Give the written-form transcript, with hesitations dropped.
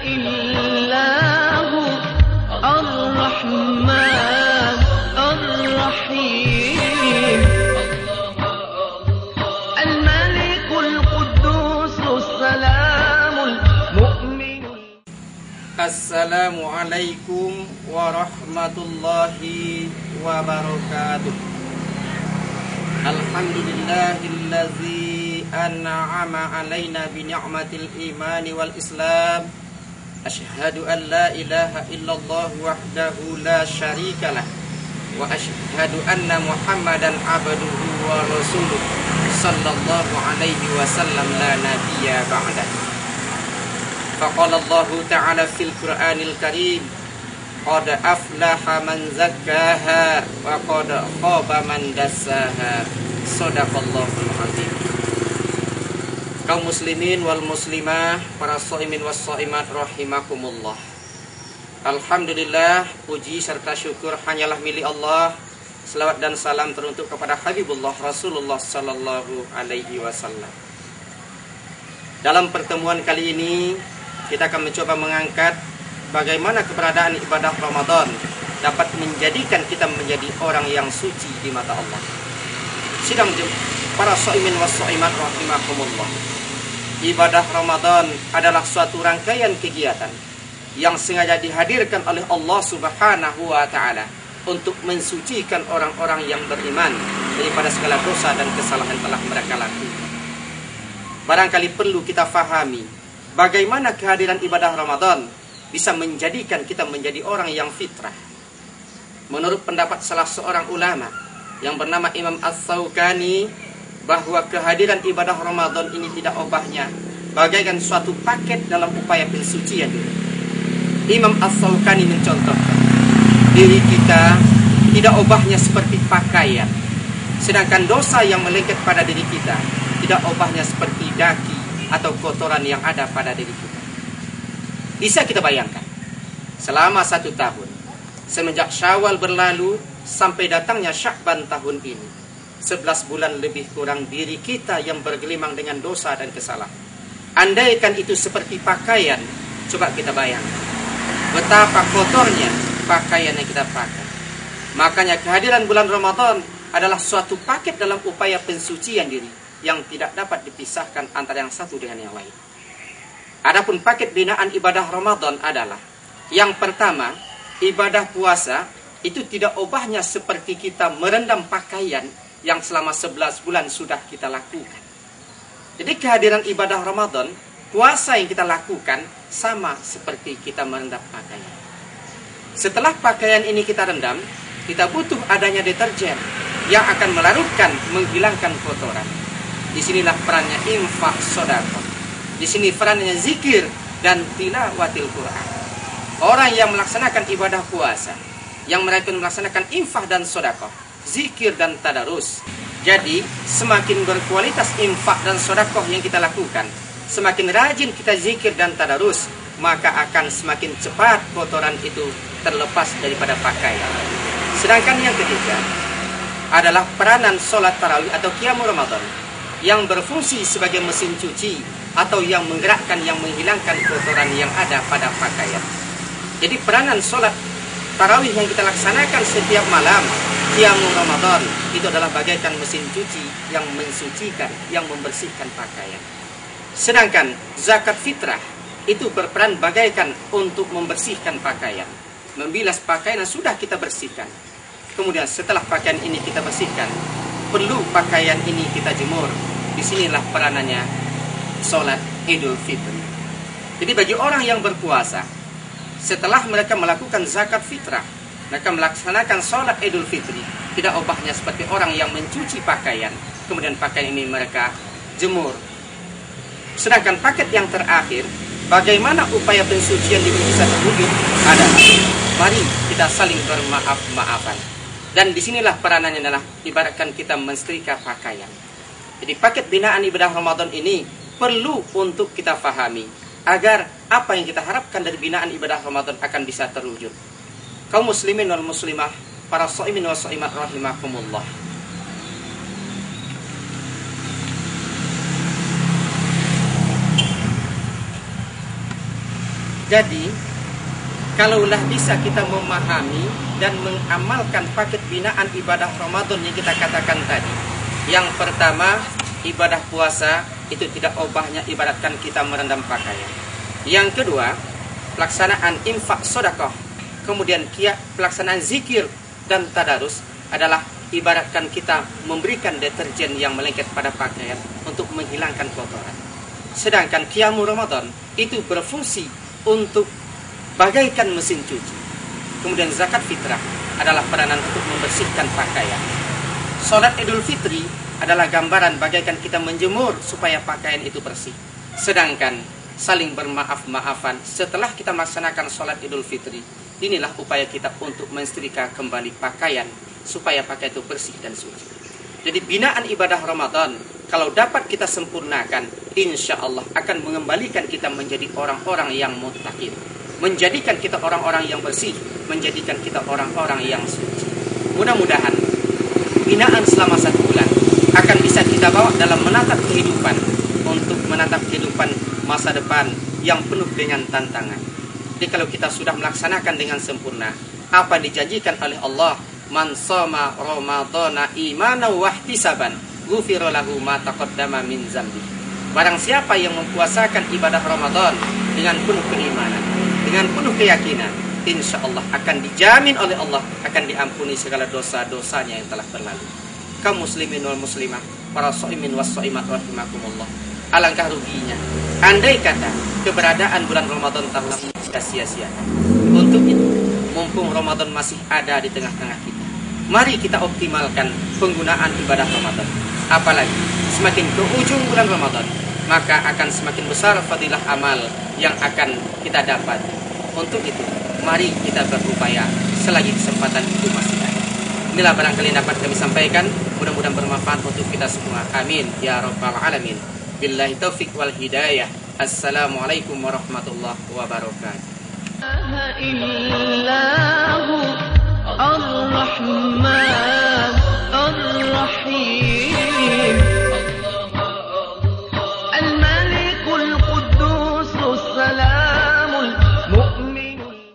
إلا هو الرحمن الرحيم الملك القدوس السلام المؤمن. Assalamualaikum warahmatullahi wabarakatuh. Alhamdulillahillazi an'ama alaina bi ni'matil imani wal islam. Asyhadu an la ilaha illallah wahdahu la syarikalah wa asyhadu anna Muhammadan abduhu wa rasuluh sallallahu alaihi wasallam la nabiyya ba'dah. Faqala Allah ta'ala fil Qur'anil Karim, qad aflaha man zakkaha wa qad khaba man dassaha. Shadaqallahul azim. Kaum muslimin wal muslimah, para shaimin was shaimat rahimakumullah. Alhamdulillah, puji serta syukur hanyalah milik Allah. Selawat dan salam teruntuk kepada Habibullah Rasulullah sallallahu alaihi wasallam. Dalam pertemuan kali ini kita akan mencoba mengangkat bagaimana keberadaan ibadah Ramadan dapat menjadikan kita menjadi orang yang suci di mata Allah. Sidang para shaimin was shaimat rahimakumullah. Ibadah Ramadan adalah suatu rangkaian kegiatan yang sengaja dihadirkan oleh Allah Subhanahu wa taala untuk mensucikan orang-orang yang beriman daripada segala dosa dan kesalahan telah mereka lakukan. Barangkali perlu kita fahami bagaimana kehadiran ibadah Ramadan bisa menjadikan kita menjadi orang yang fitrah. Menurut pendapat salah seorang ulama yang bernama Imam As-Sawkani, bahwa kehadiran ibadah Ramadan ini tidak obahnya bagaikan suatu paket dalam upaya pensucian diri. Imam As-Sawkani mencontohkan, diri kita tidak obahnya seperti pakaian, sedangkan dosa yang melengket pada diri kita tidak obahnya seperti daki atau kotoran yang ada pada diri kita. Bisa kita bayangkan, selama 1 tahun, semenjak Syawal berlalu sampai datangnya Sya'ban tahun ini, 11 bulan lebih kurang diri kita yang bergelimang dengan dosa dan kesalahan. Andaikan itu seperti pakaian, coba kita bayangkan betapa kotornya pakaian yang kita pakai. Makanya kehadiran bulan Ramadan adalah suatu paket dalam upaya pensucian diri yang tidak dapat dipisahkan antara yang satu dengan yang lain. Adapun paket binaan ibadah Ramadan adalah, yang pertama, ibadah puasa itu tidak obahnya seperti kita merendam pakaian yang selama 11 bulan sudah kita lakukan. Jadi kehadiran ibadah Ramadan, puasa yang kita lakukan sama seperti kita merendam pakaian. Setelah pakaian ini kita rendam, kita butuh adanya deterjen yang akan melarutkan, menghilangkan kotoran. Disinilah perannya infak sedekah. Di sini perannya zikir dan tilawatil Quran. Orang yang melaksanakan ibadah puasa, yang mereka melaksanakan infak dan sedekah, zikir dan tadarus. Jadi semakin berkualitas infak dan sedekah yang kita lakukan, semakin rajin kita zikir dan tadarus, maka akan semakin cepat kotoran itu terlepas daripada pakaian. Sedangkan yang ketiga adalah peranan sholat tarawih atau qiyamul Ramadan, yang berfungsi sebagai mesin cuci atau yang menggerakkan, yang menghilangkan kotoran yang ada pada pakaian. Jadi peranan sholat tarawih yang kita laksanakan setiap malam qiyamul Ramadan itu adalah bagaikan mesin cuci yang mensucikan, yang membersihkan pakaian. Sedangkan zakat fitrah itu berperan bagaikan untuk membersihkan pakaian, membilas pakaian yang sudah kita bersihkan. Kemudian setelah pakaian ini kita bersihkan, perlu pakaian ini kita jemur. Disinilah peranannya sholat Idul Fitri. Jadi bagi orang yang berpuasa, setelah mereka melakukan zakat fitrah, mereka melaksanakan sholat Idul Fitri, tidak obahnya seperti orang yang mencuci pakaian, kemudian pakaian ini mereka jemur. Sedangkan paket yang terakhir, bagaimana upaya pensucian diri bisa terwujud? Mari kita saling bermaaf-maafan. Dan disinilah peranannya adalah ibaratkan kita mensetrika pakaian. Jadi paket binaan ibadah Ramadan ini perlu untuk kita fahami agar apa yang kita harapkan dari binaan ibadah Ramadan akan bisa terwujud. Kaum muslimin wal muslimah, para shaimin wal shaimat rahimakumullah. Jadi, kalaulah bisa kita memahami dan mengamalkan paket binaan ibadah Ramadan yang kita katakan tadi. Yang pertama, ibadah puasa itu tidak ubahnya ibaratkan kita merendam pakaian. Yang kedua, pelaksanaan infak sedekah, kemudian pelaksanaan zikir dan tadarus adalah ibaratkan kita memberikan deterjen yang melengket pada pakaian untuk menghilangkan kotoran. Sedangkan qiyamul Ramadan itu berfungsi untuk bagaikan mesin cuci. Kemudian zakat fitrah adalah peranan untuk membersihkan pakaian. Salat Idul Fitri adalah gambaran bagaikan kita menjemur supaya pakaian itu bersih. Sedangkan saling bermaaf-maafan setelah kita melaksanakan salat Idul Fitri, inilah upaya kita untuk mensetrika kembali pakaian supaya pakaian itu bersih dan suci. Jadi binaan ibadah Ramadan kalau dapat kita sempurnakan, insya Allah akan mengembalikan kita menjadi orang-orang yang muttaqin, menjadikan kita orang-orang yang bersih, menjadikan kita orang-orang yang suci. Mudah-mudahan binaan selama 1 bulan akan bisa kita bawa dalam menatap kehidupan, untuk menatap kehidupan masa depan yang penuh dengan tantangan. Jadi kalau kita sudah melaksanakan dengan sempurna apa dijanjikan oleh Allah, man shoma ramadhana imanan wa ihtisaban ghufira lahu ma taqaddama min dzambi. Barang siapa yang mempuasakan ibadah Ramadan dengan penuh keimanan, dengan penuh keyakinan, insya Allah akan dijamin oleh Allah, akan diampuni segala dosa-dosanya yang telah berlalu. Kaum muslimin wal muslimah, para shaimin was shaimat rahimakumullah. Alangkah ruginya andai kata keberadaan bulan Ramadan telah kita sia-siakan. Untuk itu, mumpung Ramadan masih ada di tengah-tengah kita, mari kita optimalkan penggunaan ibadah Ramadan. Apalagi semakin ke ujung bulan Ramadan, maka akan semakin besar fadilah amal yang akan kita dapat. Untuk itu, mari kita berupaya selagi kesempatan itu masih ada. Inilah barangkali dapat kami sampaikan. Mudah-mudahan bermanfaat untuk kita semua. Amin ya rabbal alamin. Billahi taufik wal hidayah. Assalamualaikum warahmatullahi wabarakatuh. Ar-Rahman Ar-Rahim.